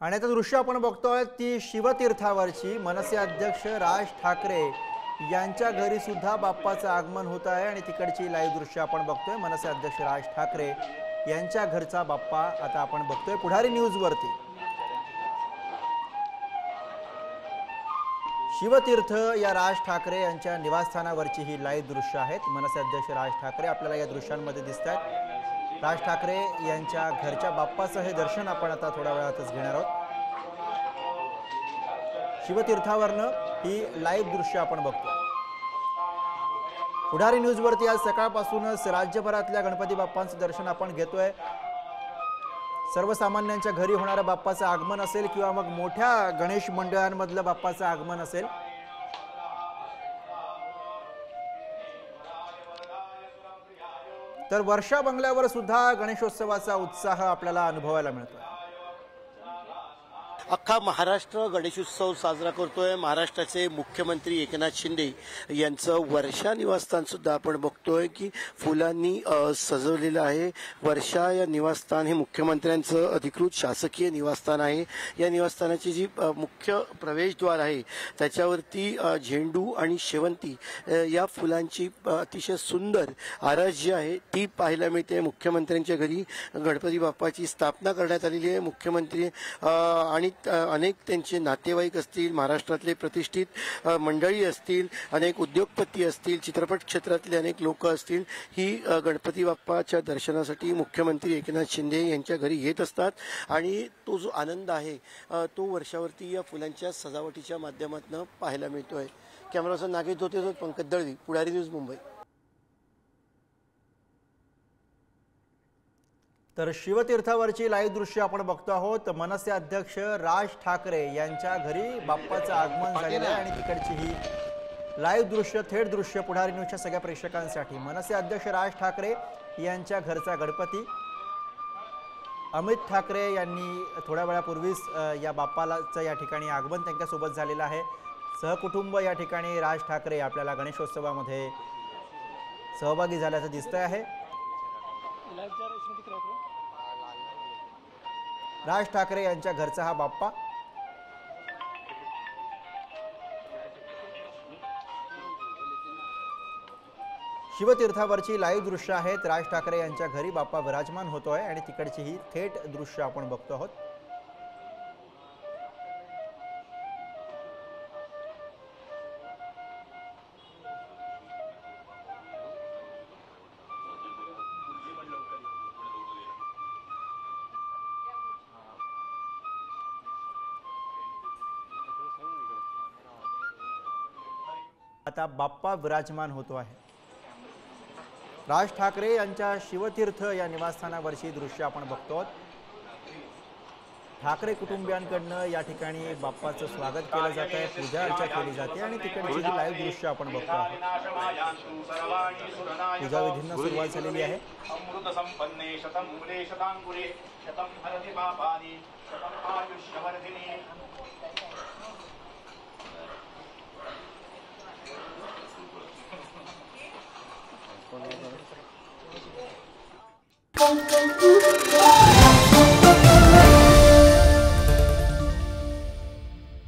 आणि आता दृश्य आपण बघतोय ती शिवतीर्थावरची मनसे अध्यक्ष राज ठाकरे यांच्या घरी सुद्धा बाप्पाचं आगमन होत आहे आणि तिकडची लाईव्ह दृश्य आपण बघतोय। मनसे अध्यक्ष राज ठाकरे यांच्या घरचा बाप्पा आता आपण बघतोय पुढारी न्यूज वरती। शिवतीर्थ या राज ठाकरे यांच्या निवासस्थानावरची ही लाईव्ह दृश्य आहेत। मनसे अध्यक्ष राज ठाकरे आपल्याला या दृश्यांमध्ये दिसतात। राज ठाकरे यांच्या घरच्या बाप्पाचं हे दर्शन आपण आता थोड्या वेळातच घेणार आहोत। शिवतीर्थावरनं ही लाईव्ह दृश्य आपण बघतोय। पुढारी न्यूज वरती आज सकाळपासूनच राज्यभरातल्या गणपती बाप्पांचं दर्शन आपण घेतोय। सर्वसामान्यांच्या घरी होणाऱ्या बाप्पाचं आगमन असेल किंवा मग मोठ्या गणेश मंडळांमधलं बाप्पाचं आगमन असेल, तर वर्षा बंगल्यावर सुद्धा गणेशोत्सवाचा उत्साह आपल्याला अनुभवायला मिळतो। अख्खा महाराष्ट्र गणेशोत्सव साजरा करतोय। महाराष्ट्राचे मुख्यमंत्री एकनाथ शिंदे यांचं वर्षा निवासस्थान सुद्धा आपण बघतोय की फुलांनी सजवलेलं आहे। वर्षा या निवासस्थान हे मुख्यमंत्र्यांचं अधिकृत शासकीय निवासस्थान आहे। या निवासस्थानाची जी मुख्य प्रवेशद्वार आहे त्याच्यावरती झेंडू आणि शेवंती या फुलांची अतिशय सुंदर आरास जी आहे ती पाहायला मिळते। मुख्यमंत्र्यांच्या घरी गणपती बाप्पाची स्थापना करण्यात आलेली आहे। मुख्यमंत्री आणि अनेक त्यांचे नातेवाईक असतील, महाराष्ट्रातले प्रतिष्ठित मंडळी असतील, अनेक उद्योगपती असतील, चित्रपट क्षेत्रातले अनेक लोक असतील, ही गणपती बाप्पाच्या दर्शनासाठी मुख्यमंत्री एकनाथ शिंदे यांच्या घरी येत असतात। आणि तो जो आनंद आहे तो वर्षावरती या फुलांच्या सजावटीच्या माध्यमातून पाहायला मिळतोय। कॅमेरामॅन नागेश धोते, पंकज दळवी, पुढारी न्यूज, मुंबई। तर शिवतीर्थावरची लाईव्ह दृश्य आपण बघतो आहोत। मनसे अध्यक्ष राज ठाकरे यांच्या घरी बाप्पाचं आगमन झालेलं आहे आणि तिकडची ही लाईव्ह दृश्य, थेट दृश्य पुढारी न्यूजच्या सगळ्या प्रेक्षकांसाठी। मनसे अध्यक्ष राज ठाकरे यांच्या घरचा गणपती अमित ठाकरे यांनी थोड्या वेळापूर्वीच या बाप्पाचं या ठिकाणी आगमन त्यांच्यासोबत झालेलं आहे। सहकुटुंब या ठिकाणी राज ठाकरे आपल्याला गणेशोत्सवामध्ये सहभागी झाल्याचं दिसतंय आहे। राज ठाकरे यांच्या घरचा हा बाप्पा शिवतीर्थावरची लाईव्ह दृश्य आहेत। राज ठाकरे यांच्या घरी बाप्पा विराजमान होतोय आणि तिकडची ही थेट दृश्य आपण बघतो आहोत। आता बाप्पा विराजमान होतो आहे। राज ठाकरे यांच्या शिवतीर्थ या निवासस्थानावरची दृश्य आपण बघतो। ठाकरे कुटुंबियांकडनं या ठिकाणी बाप्पाचं स्वागत केलं जात आहे, पूजा अर्चा केली जाते आणि तिकडची ही लाईव्ह दृश्य आपण बघतो आहोत। पूजा विधींना सुरुवात झालेली आहे। Pom pom